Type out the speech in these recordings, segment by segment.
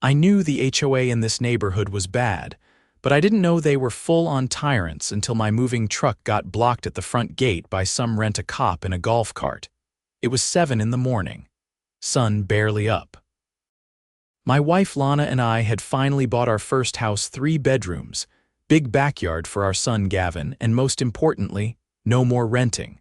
I knew the HOA in this neighborhood was bad, but I didn't know they were full-on tyrants until my moving truck got blocked at the front gate by some rent-a-cop in a golf cart. It was 7 in the morning. Sun barely up. My wife Lana and I had finally bought our first house, 3 bedrooms, big backyard for our son Gavin, and most importantly, no more renting.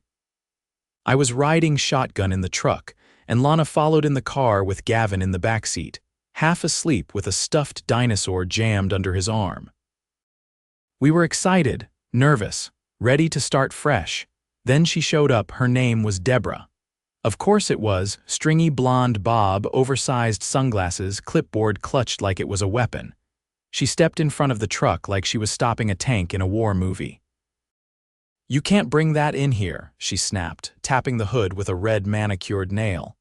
I was riding shotgun in the truck, and Lana followed in the car with Gavin in the backseat, half asleep with a stuffed dinosaur jammed under his arm. We were excited, nervous, ready to start fresh. Then she showed up. Her name was Debra. Of course it was, stringy blonde bob, oversized sunglasses, clipboard clutched like it was a weapon. She stepped in front of the truck like she was stopping a tank in a war movie. "You can't bring that in here," she snapped, tapping the hood with a red manicured nail.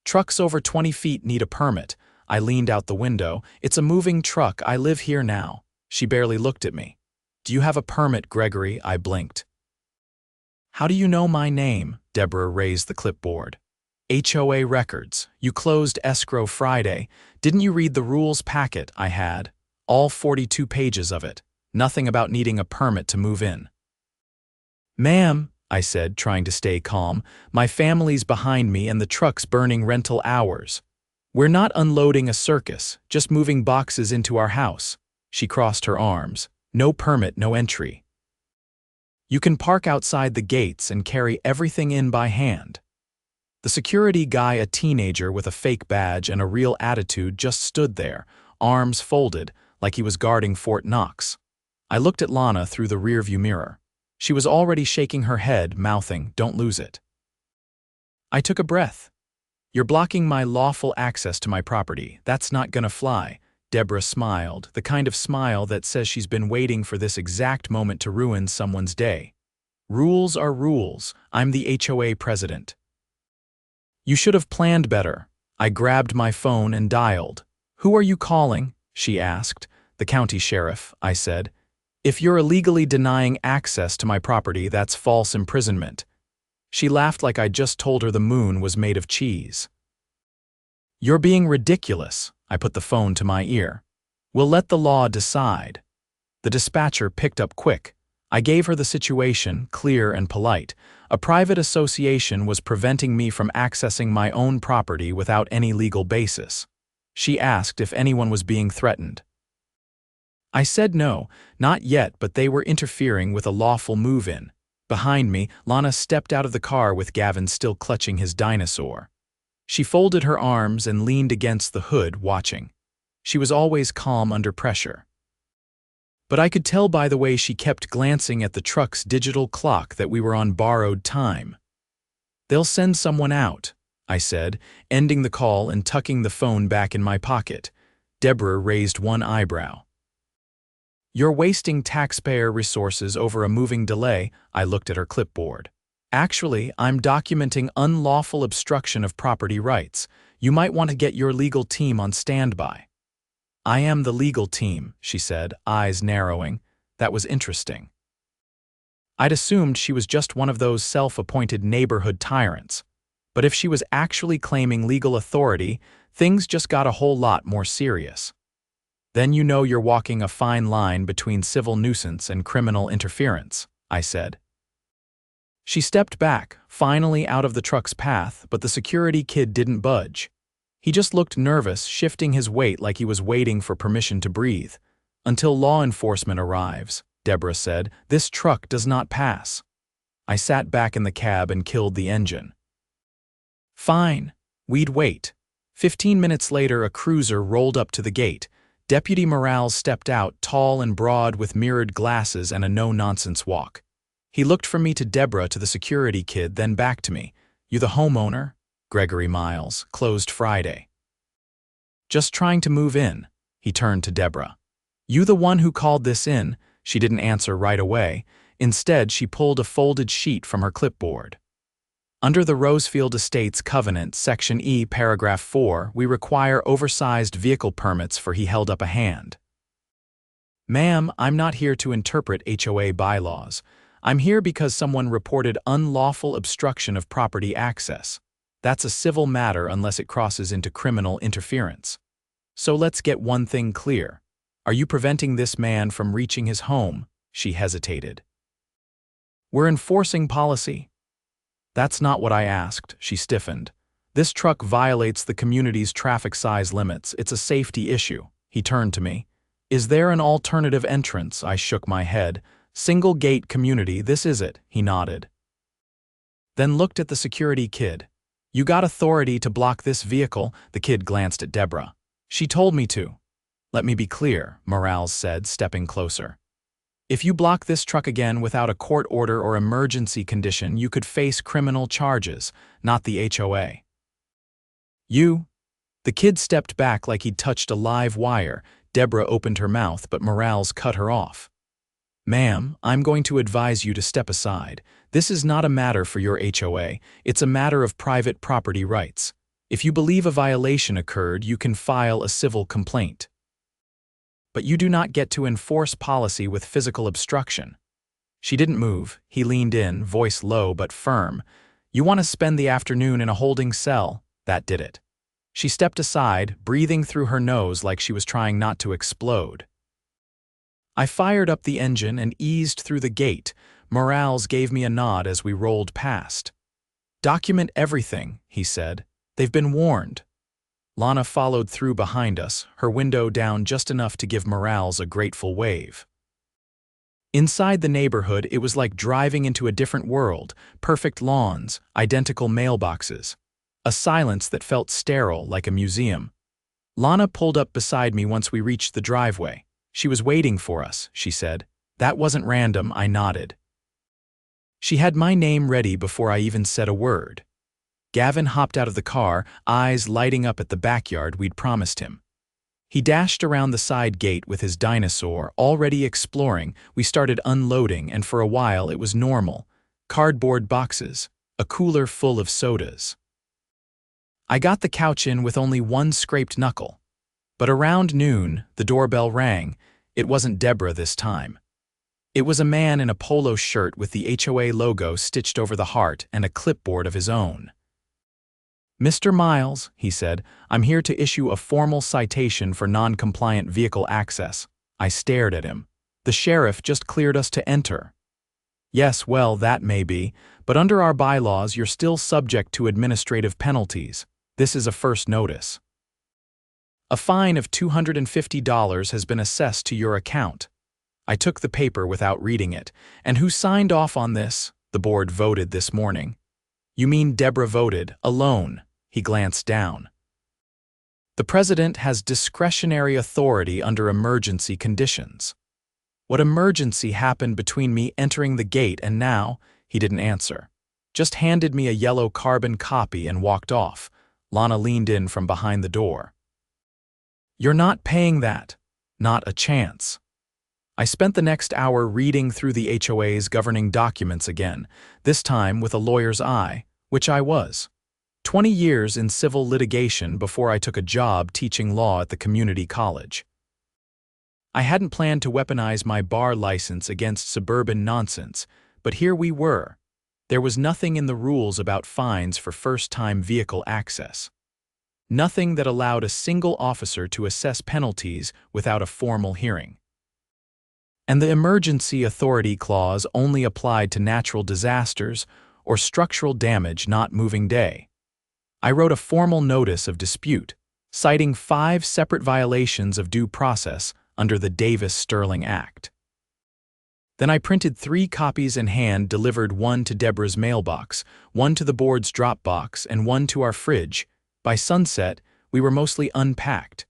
"Trucks over 20 feet need a permit." I leaned out the window. "It's a moving truck. I live here now." She barely looked at me. "Do you have a permit, Gregory?" I blinked. "How do you know my name?" Debra raised the clipboard. "HOA records. You closed escrow Friday. Didn't you read the rules packet I had? All 42 pages of it. Nothing about needing a permit to move in." "Ma'am," I said, trying to stay calm, "my family's behind me and the truck's burning rental hours. We're not unloading a circus, just moving boxes into our house." She crossed her arms. "No permit, no entry. You can park outside the gates and carry everything in by hand." The security guy, a teenager with a fake badge and a real attitude, just stood there, arms folded, like he was guarding Fort Knox. I looked at Lana through the rearview mirror. She was already shaking her head, mouthing, "Don't lose it." I took a breath. "You're blocking my lawful access to my property. That's not gonna fly." Debra smiled, the kind of smile that says she's been waiting for this exact moment to ruin someone's day. "Rules are rules. I'm the HOA president." "You should have planned better." I grabbed my phone and dialed. "Who are you calling?" she asked. "The county sheriff," I said. "If you're illegally denying access to my property, that's false imprisonment." She laughed like I'd just told her the moon was made of cheese. "You're being ridiculous." I put the phone to my ear. "We'll let the law decide." The dispatcher picked up quick. I gave her the situation, clear and polite. A private association was preventing me from accessing my own property without any legal basis. She asked if anyone was being threatened. I said no, not yet, but they were interfering with a lawful move-in. Behind me, Lana stepped out of the car with Gavin still clutching his dinosaur. She folded her arms and leaned against the hood, watching. She was always calm under pressure. But I could tell by the way she kept glancing at the truck's digital clock that we were on borrowed time. "They'll send someone out," I said, ending the call and tucking the phone back in my pocket. Debra raised one eyebrow. "You're wasting taxpayer resources over a moving delay." I looked at her clipboard. "Actually, I'm documenting unlawful obstruction of property rights. You might want to get your legal team on standby." "I am the legal team," she said, eyes narrowing. That was interesting. I'd assumed she was just one of those self-appointed neighborhood tyrants. But if she was actually claiming legal authority, things just got a whole lot more serious. "Then you know you're walking a fine line between civil nuisance and criminal interference," I said. She stepped back, finally out of the truck's path, but the security kid didn't budge. He just looked nervous, shifting his weight like he was waiting for permission to breathe. "Until law enforcement arrives," Debra said, "this truck does not pass." I sat back in the cab and killed the engine. "Fine. We'd wait." 15 minutes later, a cruiser rolled up to the gate. Deputy Morales stepped out, tall and broad with mirrored glasses and a no-nonsense walk. He looked from me to Debra to the security kid, then back to me. "You the homeowner?" "Gregory Miles. Closed Friday." "Just trying to move in." He turned to Debra. "You the one who called this in?" She didn't answer right away. Instead, she pulled a folded sheet from her clipboard. "Under the Rosefield Estates Covenant, Section E, Paragraph 4, we require oversized vehicle permits for." He held up a hand. "Ma'am, I'm not here to interpret HOA bylaws. I'm here because someone reported unlawful obstruction of property access. That's a civil matter unless it crosses into criminal interference." So let's get one thing clear. Are you preventing this man from reaching his home? She hesitated. We're enforcing policy. That's not what I asked, she stiffened. This truck violates the community's traffic size limits. It's a safety issue. He turned to me. Is there an alternative entrance? I shook my head. Single gate community, this is it, he nodded. Then looked at the security kid. You got authority to block this vehicle? The kid glanced at Debra. She told me to. Let me be clear, Morales said, stepping closer. If you block this truck again without a court order or emergency condition, you could face criminal charges, not the HOA. You? The kid stepped back like he'd touched a live wire. Debra opened her mouth, but Morales cut her off. Ma'am, I'm going to advise you to step aside. This is not a matter for your HOA. It's a matter of private property rights. If you believe a violation occurred, you can file a civil complaint. But you do not get to enforce policy with physical obstruction. She didn't move. He leaned in, voice low but firm. You want to spend the afternoon in a holding cell? That did it. She stepped aside, breathing through her nose like she was trying not to explode. I fired up the engine and eased through the gate. Morales gave me a nod as we rolled past. Document everything, he said. They've been warned. Lana followed through behind us, her window down just enough to give Morales a grateful wave. Inside the neighborhood, it was like driving into a different world. Perfect lawns, identical mailboxes. A silence that felt sterile, like a museum. Lana pulled up beside me once we reached the driveway. She was waiting for us, she said. That wasn't random, I nodded. She had my name ready before I even said a word. Gavin hopped out of the car, eyes lighting up at the backyard we'd promised him. He dashed around the side gate with his dinosaur, already exploring. We started unloading, and for a while it was normal. Cardboard boxes, a cooler full of sodas. I got the couch in with only one scraped knuckle. But around noon, the doorbell rang. It wasn't Debra this time. It was a man in a polo shirt with the HOA logo stitched over the heart and a clipboard of his own. Mr. Miles, he said, I'm here to issue a formal citation for non-compliant vehicle access. I stared at him. The sheriff just cleared us to enter. Yes, well, that may be, but under our bylaws you're still subject to administrative penalties. This is a first notice. A fine of $250 has been assessed to your account. I took the paper without reading it. And who signed off on this? The board voted this morning. You mean Debra voted, alone? He glanced down. The president has discretionary authority under emergency conditions. What emergency happened between me entering the gate and now? He didn't answer. Just handed me a yellow carbon copy and walked off. Lana leaned in from behind the door. You're not paying that. Not a chance. I spent the next hour reading through the HOA's governing documents again, this time with a lawyer's eye, which I was. 20 years in civil litigation before I took a job teaching law at the community college. I hadn't planned to weaponize my bar license against suburban nonsense, but here we were. There was nothing in the rules about fines for first-time vehicle access. Nothing that allowed a single officer to assess penalties without a formal hearing. And the emergency authority clause only applied to natural disasters or structural damage not moving day. I wrote a formal notice of dispute, citing 5 separate violations of due process under the Davis-Sterling Act. Then I printed 3 copies and hand-delivered one to Debra's mailbox, one to the board's drop box, and one to our fridge. By sunset, we were mostly unpacked.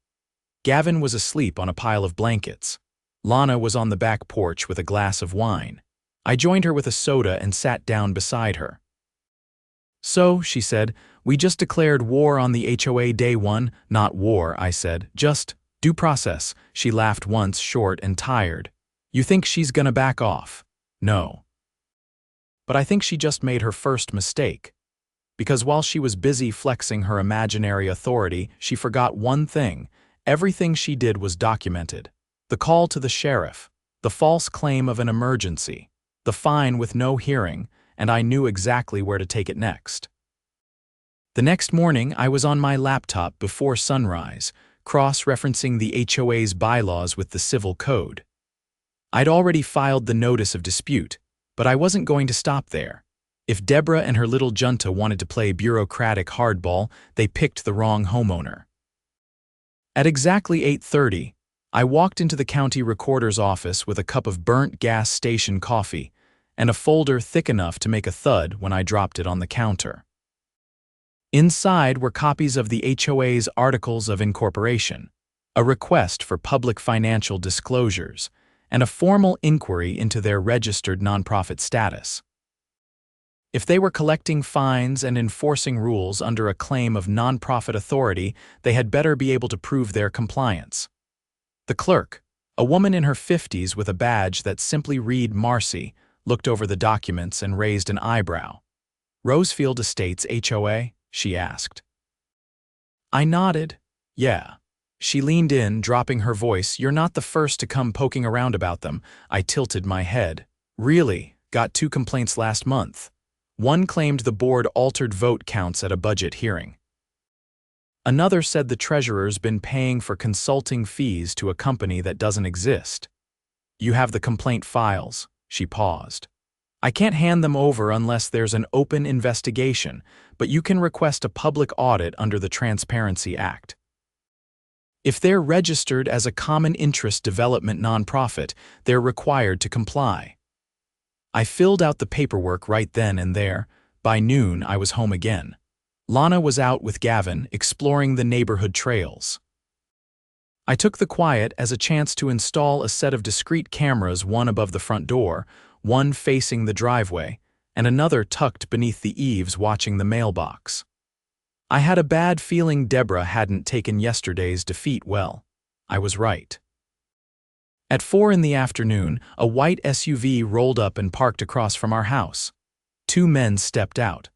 Gavin was asleep on a pile of blankets. Lana was on the back porch with a glass of wine. I joined her with a soda and sat down beside her. So, she said, we just declared war on the HOA day 1. Not war, I said, just due process. She laughed once, short and tired. You think she's gonna back off? No. But I think she just made her first mistake. Because while she was busy flexing her imaginary authority, she forgot one thing. Everything she did was documented. The call to the sheriff, the false claim of an emergency, the fine with no hearing, and I knew exactly where to take it next. The next morning, I was on my laptop before sunrise, cross-referencing the HOA's bylaws with the civil code. I'd already filed the notice of dispute, but I wasn't going to stop there. If Debra and her little junta wanted to play bureaucratic hardball, they picked the wrong homeowner. At exactly 8:30, I walked into the county recorder's office with a cup of burnt gas station coffee and a folder thick enough to make a thud when I dropped it on the counter. Inside were copies of the HOA's Articles of Incorporation, a request for public financial disclosures, and a formal inquiry into their registered nonprofit status. If they were collecting fines and enforcing rules under a claim of nonprofit authority, they had better be able to prove their compliance. The clerk, a woman in her 50s with a badge that simply read Marcy, looked over the documents and raised an eyebrow. "Rosefield Estates HOA?" she asked. I nodded. "Yeah." She leaned in, dropping her voice. "You're not the first to come poking around about them." I tilted my head. "Really? Got 2 complaints last month." One claimed the board altered vote counts at a budget hearing. Another said the treasurer's been paying for consulting fees to a company that doesn't exist. "You have the complaint files." She paused. "I can't hand them over unless there's an open investigation, but you can request a public audit under the Transparency Act. If they're registered as a common interest development nonprofit, they're required to comply." I filled out the paperwork right then and there. By noon, I was home again. Lana was out with Gavin, exploring the neighborhood trails. I took the quiet as a chance to install a set of discrete cameras, one above the front door, one facing the driveway, and another tucked beneath the eaves watching the mailbox. I had a bad feeling Debra hadn't taken yesterday's defeat well. I was right. At 4 in the afternoon, a white SUV rolled up and parked across from our house. 2 men stepped out.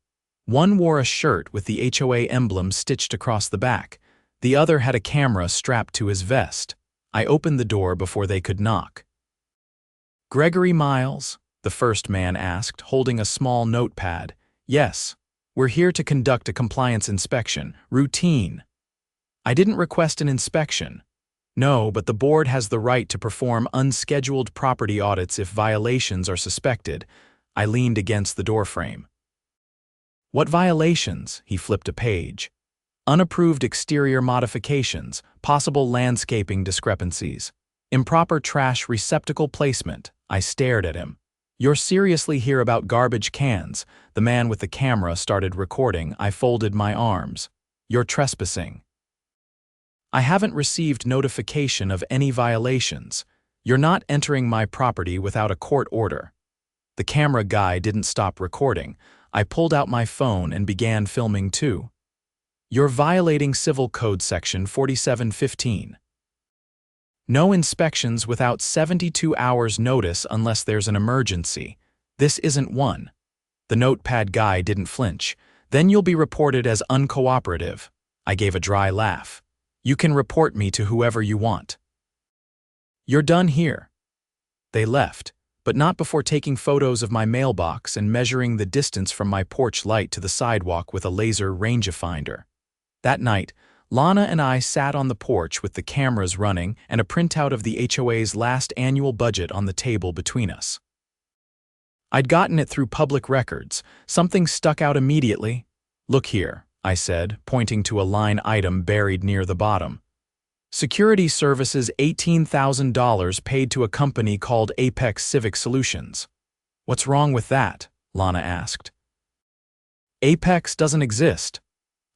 One wore a shirt with the HOA emblem stitched across the back. The other had a camera strapped to his vest. I opened the door before they could knock. "Gregory Miles?" the first man asked, holding a small notepad. "Yes. We're here to conduct a compliance inspection. Routine." "I didn't request an inspection." "No, but the board has the right to perform unscheduled property audits if violations are suspected." I leaned against the doorframe. "What violations?" He flipped a page. "Unapproved exterior modifications, possible landscaping discrepancies, improper trash receptacle placement." I stared at him. "You're seriously here about garbage cans?" The man with the camera started recording. I folded my arms. "You're trespassing." "I haven't received notification of any violations. You're not entering my property without a court order." The camera guy didn't stop recording. I pulled out my phone and began filming too. "You're violating Civil Code Section 4715. No inspections without 72 hours notice unless there's an emergency. This isn't one." The notepad guy didn't flinch. "Then you'll be reported as uncooperative." I gave a dry laugh. "You can report me to whoever you want." "You're done here." They left, but not before taking photos of my mailbox and measuring the distance from my porch light to the sidewalk with a laser rangefinder. That night, Lana and I sat on the porch with the cameras running and a printout of the HOA's last annual budget on the table between us. I'd gotten it through public records. Something stuck out immediately. "Look here," I said, pointing to a line item buried near the bottom. "Security services $18,000 paid to a company called Apex Civic Solutions." "What's wrong with that?" Lana asked. "Apex doesn't exist."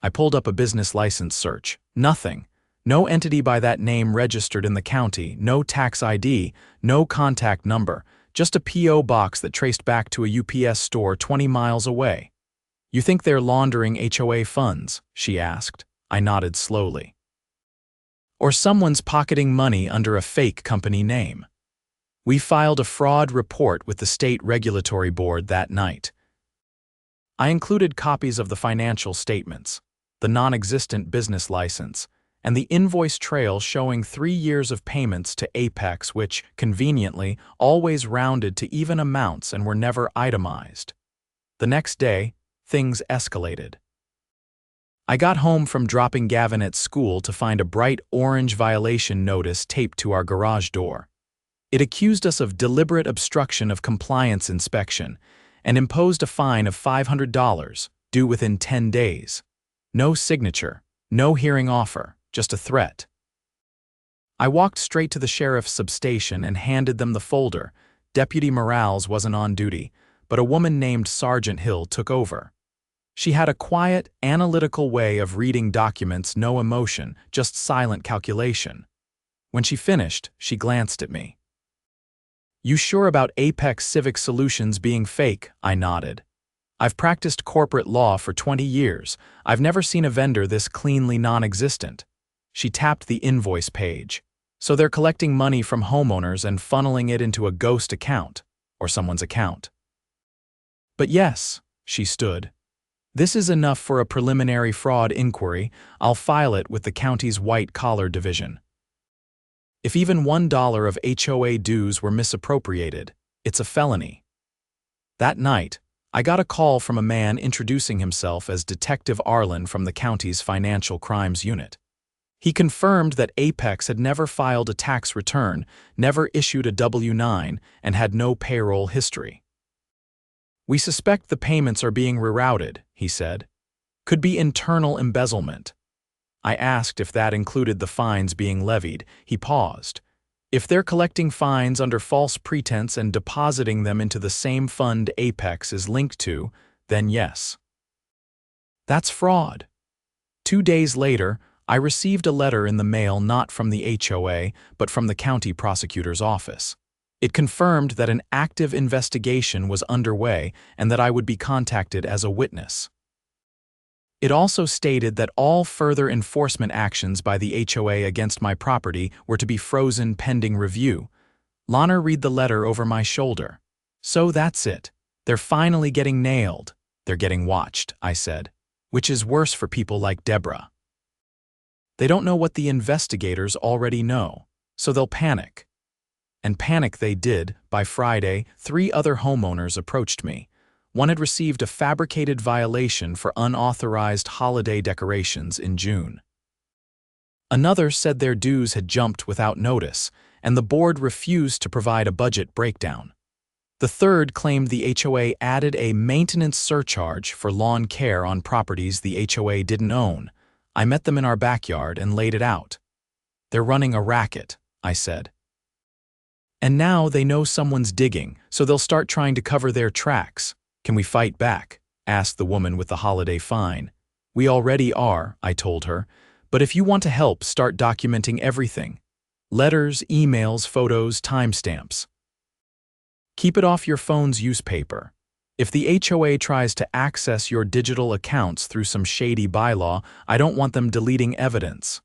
I pulled up a business license search. Nothing. No entity by that name registered in the county, no tax ID, no contact number, just a P.O. box that traced back to a UPS store 20 miles away. "You think they're laundering HOA funds?" she asked. I nodded slowly. "Or someone's pocketing money under a fake company name." We filed a fraud report with the state regulatory board that night. I included copies of the financial statements, the non-existent business license, and the invoice trail showing 3 years of payments to Apex, which, conveniently, always rounded to even amounts and were never itemized. The next day, things escalated. I got home from dropping Gavin at school to find a bright orange violation notice taped to our garage door. It accused us of deliberate obstruction of compliance inspection and imposed a fine of $500, due within 10 days. No signature, no hearing offer, just a threat. I walked straight to the sheriff's substation and handed them the folder. Deputy Morales wasn't on duty, but a woman named Sergeant Hill took over. She had a quiet, analytical way of reading documents, no emotion, just silent calculation. When she finished, she glanced at me. "You sure about Apex Civic Solutions being fake?" I nodded. "I've practiced corporate law for 20 years. I've never seen a vendor this cleanly non-existent." She tapped the invoice page. "So they're collecting money from homeowners and funneling it into a ghost account, or someone's account." "But yes," she stood. "This is enough for a preliminary fraud inquiry. I'll file it with the county's white-collar division. If even $1 of HOA dues were misappropriated, it's a felony." That night, I got a call from a man introducing himself as Detective Arlen from the county's Financial Crimes Unit. He confirmed that Apex had never filed a tax return, never issued a W-9, and had no payroll history. "We suspect the payments are being rerouted," he said. "Could be internal embezzlement." I asked if that included the fines being levied. He paused. "If they're collecting fines under false pretense and depositing them into the same fund Apex is linked to, then yes." That's fraud. 2 days later, I received a letter in the mail not from the HOA, but from the county prosecutor's office. It confirmed that an active investigation was underway and that I would be contacted as a witness. It also stated that all further enforcement actions by the HOA against my property were to be frozen pending review. Lana read the letter over my shoulder. "So that's it. They're finally getting nailed." "They're getting watched," I said, "which is worse for people like Debra. They don't know what the investigators already know, so they'll panic." And panic they did. By Friday, 3 other homeowners approached me. One had received a fabricated violation for unauthorized holiday decorations in June. Another said their dues had jumped without notice, and the board refused to provide a budget breakdown. The third claimed the HOA added a maintenance surcharge for lawn care on properties the HOA didn't own. I met them in our backyard and laid it out. "They're running a racket," I said. "And now they know someone's digging, so they'll start trying to cover their tracks." "Can we fight back?" asked the woman with the holiday fine. "We already are," I told her, "but if you want to help, start documenting everything. Letters, emails, photos, timestamps. Keep it off your phone's use paper. If the HOA tries to access your digital accounts through some shady bylaw, I don't want them deleting evidence."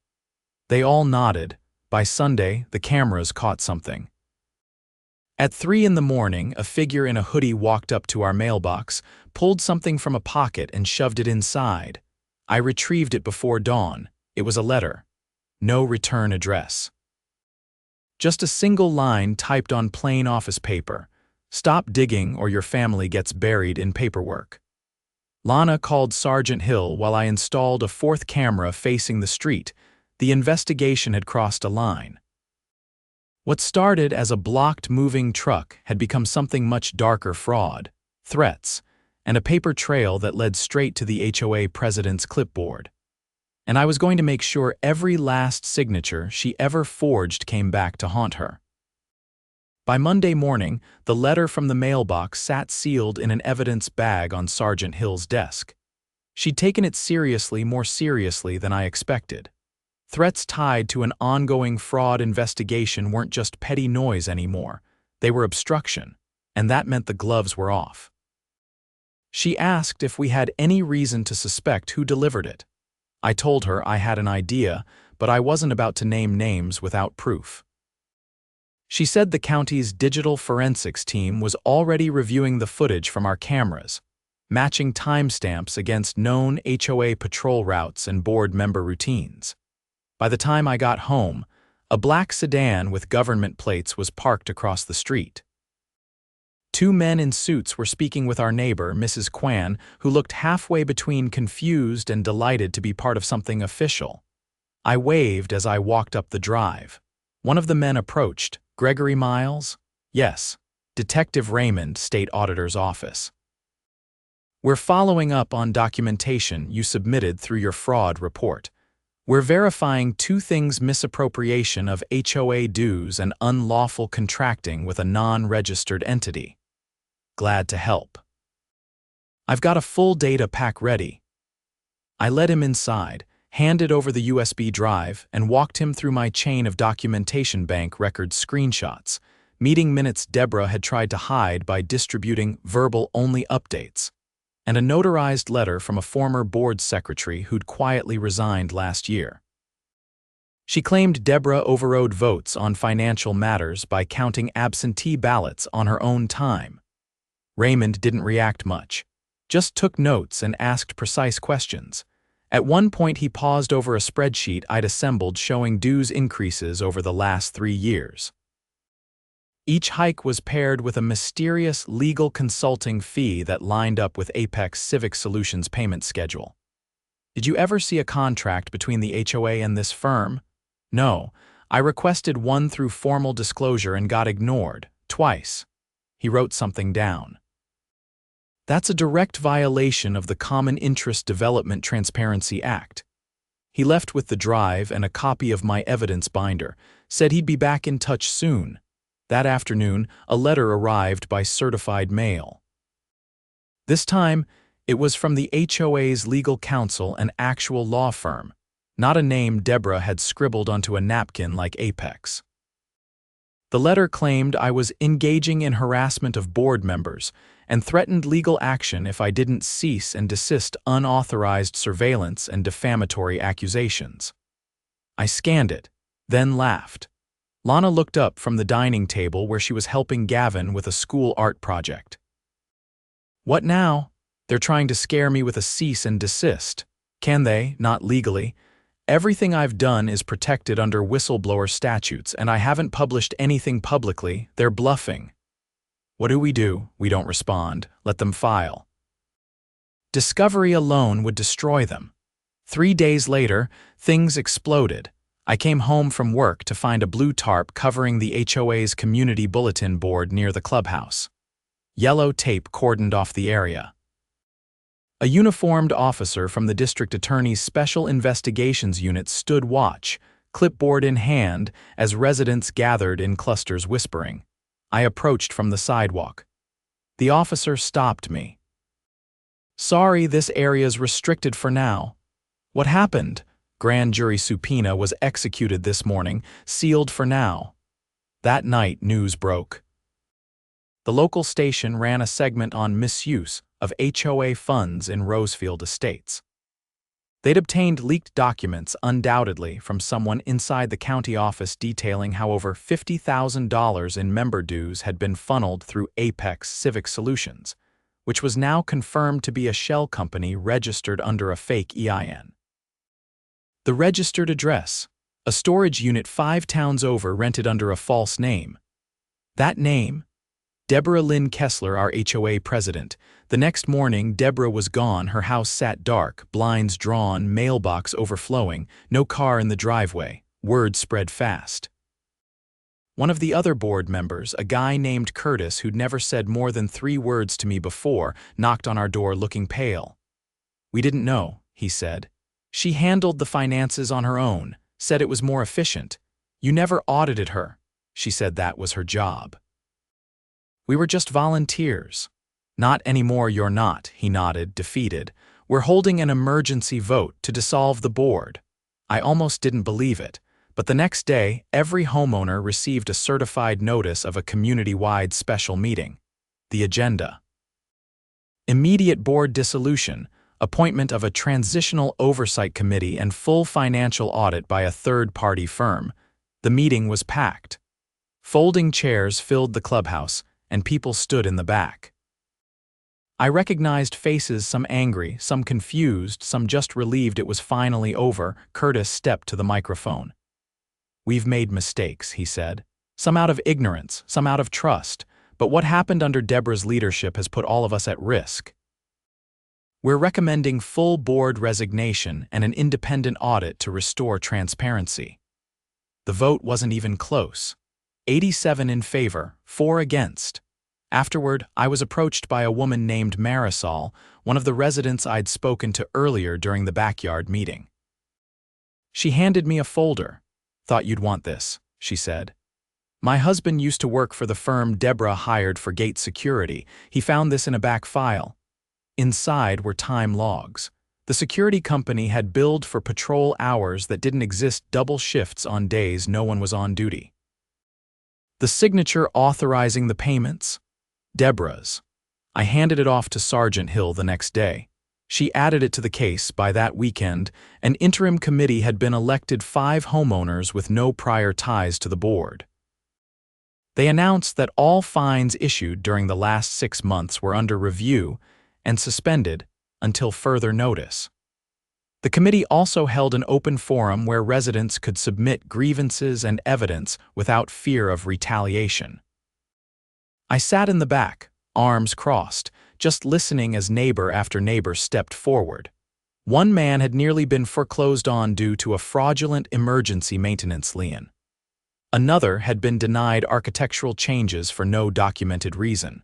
They all nodded. By Sunday, the cameras caught something. At 3 in the morning, a figure in a hoodie walked up to our mailbox, pulled something from a pocket and shoved it inside. I retrieved it before dawn. It was a letter. No return address. Just a single line typed on plain office paper. "Stop digging or your family gets buried in paperwork." Lana called Sergeant Hill while I installed a 4th camera facing the street. The investigation had crossed a line. What started as a blocked moving truck had become something much darker: fraud, threats, and a paper trail that led straight to the HOA president's clipboard. And I was going to make sure every last signature she ever forged came back to haunt her. By Monday morning, the letter from the mailbox sat sealed in an evidence bag on Sergeant Hill's desk. She'd taken it seriously, more seriously than I expected. Threats tied to an ongoing fraud investigation weren't just petty noise anymore. They were obstruction, and that meant the gloves were off. She asked if we had any reason to suspect who delivered it. I told her I had an idea, but I wasn't about to name names without proof. She said the county's digital forensics team was already reviewing the footage from our cameras, matching timestamps against known HOA patrol routes and board member routines. By the time I got home, a black sedan with government plates was parked across the street. Two men in suits were speaking with our neighbor, Mrs. Kwan, who looked halfway between confused and delighted to be part of something official. I waved as I walked up the drive. One of the men approached. Gregory Miles? Yes. Detective Raymond, State Auditor's Office. We're following up on documentation you submitted through your fraud report. We're verifying two things: misappropriation of HOA dues and unlawful contracting with a non-registered entity. Glad to help. I've got a full data pack ready. I led him inside, handed over the USB drive, and walked him through my chain of documentation bank record screenshots, meeting minutes Debra had tried to hide by distributing verbal-only updates, and a notarized letter from a former board secretary who'd quietly resigned last year. She claimed Debra overrode votes on financial matters by counting absentee ballots on her own time. Raymond didn't react much, just took notes and asked precise questions. At one point he paused over a spreadsheet I'd assembled showing dues increases over the last 3 years. Each hike was paired with a mysterious legal consulting fee that lined up with Apex Civic Solutions' payment schedule. Did you ever see a contract between the HOA and this firm? No. I requested one through formal disclosure and got ignored, twice. He wrote something down. That's a direct violation of the Common Interest Development Transparency Act. He left with the drive and a copy of my evidence binder, said he'd be back in touch soon. That afternoon, a letter arrived by certified mail. This time, it was from the HOA's legal counsel, an actual law firm, not a name Debra had scribbled onto a napkin like Apex. The letter claimed I was engaging in harassment of board members and threatened legal action if I didn't cease and desist unauthorized surveillance and defamatory accusations. I scanned it, then laughed. Lana looked up from the dining table where she was helping Gavin with a school art project. What now? They're trying to scare me with a cease and desist. Can they? Not legally. Everything I've done is protected under whistleblower statutes, and I haven't published anything publicly. They're bluffing. What do? We don't respond. Let them file. Discovery alone would destroy them. 3 days later, things exploded. I came home from work to find a blue tarp covering the HOA's community bulletin board near the clubhouse. Yellow tape cordoned off the area. A uniformed officer from the district attorney's Special Investigations Unit stood watch, clipboard in hand, as residents gathered in clusters whispering. I approached from the sidewalk. The officer stopped me. Sorry, this area's restricted for now. What happened? Grand jury subpoena was executed this morning, sealed for now. That night, news broke. The local station ran a segment on misuse of HOA funds in Rosefield Estates. They'd obtained leaked documents, undoubtedly from someone inside the county office, detailing how over $50,000 in member dues had been funneled through Apex Civic Solutions, which was now confirmed to be a shell company registered under a fake EIN. The registered address, a storage unit 5 towns over rented under a false name. That name? Debra Lynn Kessler, our HOA president. The next morning, Debra was gone. Her house sat dark, blinds drawn, mailbox overflowing, no car in the driveway. Word spread fast. One of the other board members, a guy named Curtis who'd never said more than 3 words to me before, knocked on our door looking pale. We didn't know, he said. She handled the finances on her own, said it was more efficient. You never audited her. She said that was her job. We were just volunteers. Not anymore, you're not, he nodded, defeated. We're holding an emergency vote to dissolve the board. I almost didn't believe it, but the next day, every homeowner received a certified notice of a community-wide special meeting. The agenda: immediate board dissolution, appointment of a transitional oversight committee, and full financial audit by a third-party firm. The meeting was packed. Folding chairs filled the clubhouse, and people stood in the back. I recognized faces, some angry, some confused, some just relieved it was finally over. Curtis stepped to the microphone. We've made mistakes, he said. Some out of ignorance, some out of trust, But what happened under Debra's leadership has put all of us at risk. We're recommending full board resignation and an independent audit to restore transparency. The vote wasn't even close. 87 in favor, 4 against. Afterward, I was approached by a woman named Marisol, one of the residents I'd spoken to earlier during the backyard meeting. She handed me a folder. "Thought you'd want this," she said. "My husband used to work for the firm Debra hired for gate security. He found this in a back file. Inside were time logs. The security company had billed for patrol hours that didn't exist, double shifts on days no one was on duty. The signature authorizing the payments? Debra's. I handed it off to Sergeant Hill the next day. She added it to the case. By that weekend, an interim committee had been elected, 5 homeowners with no prior ties to the board. They announced that all fines issued during the last 6 months were under review and suspended until further notice. The committee also held an open forum where residents could submit grievances and evidence without fear of retaliation. I sat in the back, arms crossed, just listening as neighbor after neighbor stepped forward. One man had nearly been foreclosed on due to a fraudulent emergency maintenance lien. Another had been denied architectural changes for no documented reason.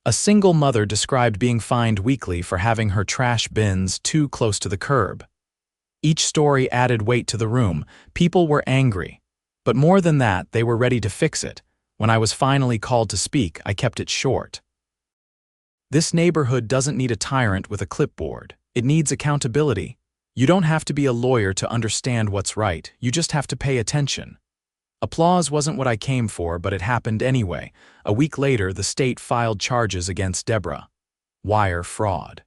A single mother described being fined weekly for having her trash bins too close to the curb. Each story added weight to the room. People were angry. But more than that, they were ready to fix it. When I was finally called to speak, I kept it short. This neighborhood doesn't need a tyrant with a clipboard. It needs accountability. You don't have to be a lawyer to understand what's right. You just have to pay attention. Applause wasn't what I came for, but it happened anyway. A week later, the state filed charges against Debra. Wire fraud.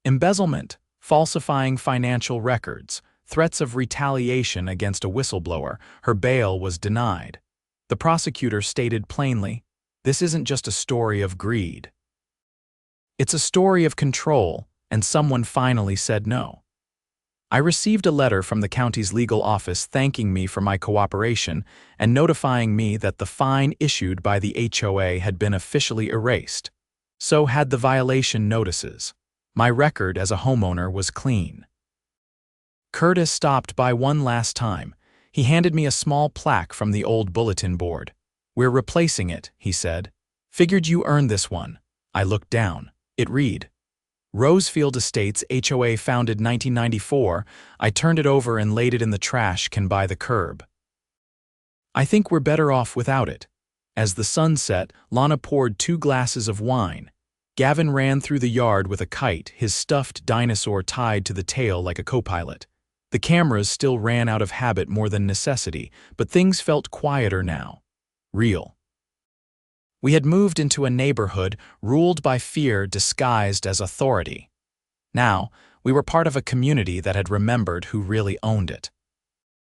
Embezzlement, falsifying financial records, threats of retaliation against a whistleblower. Her bail was denied. The prosecutor stated plainly, "This isn't just a story of greed. It's a story of control," and someone finally said no. I received a letter from the county's legal office thanking me for my cooperation and notifying me that the fine issued by the HOA had been officially erased. So had the violation notices. My record as a homeowner was clean. Curtis stopped by one last time. He handed me a small plaque from the old bulletin board. "We're replacing it," he said. "Figured you earned this one." I looked down. It read, "Rosefield Estates, HOA founded 1994. I turned it over and laid it in the trash can by the curb." I think we're better off without it. As the sun set, Lana poured 2 glasses of wine. Gavin ran through the yard with a kite, his stuffed dinosaur tied to the tail like a co-pilot. The cameras still ran out of habit more than necessity, but things felt quieter now. Real. We had moved into a neighborhood ruled by fear disguised as authority. Now, we were part of a community that had remembered who really owned it.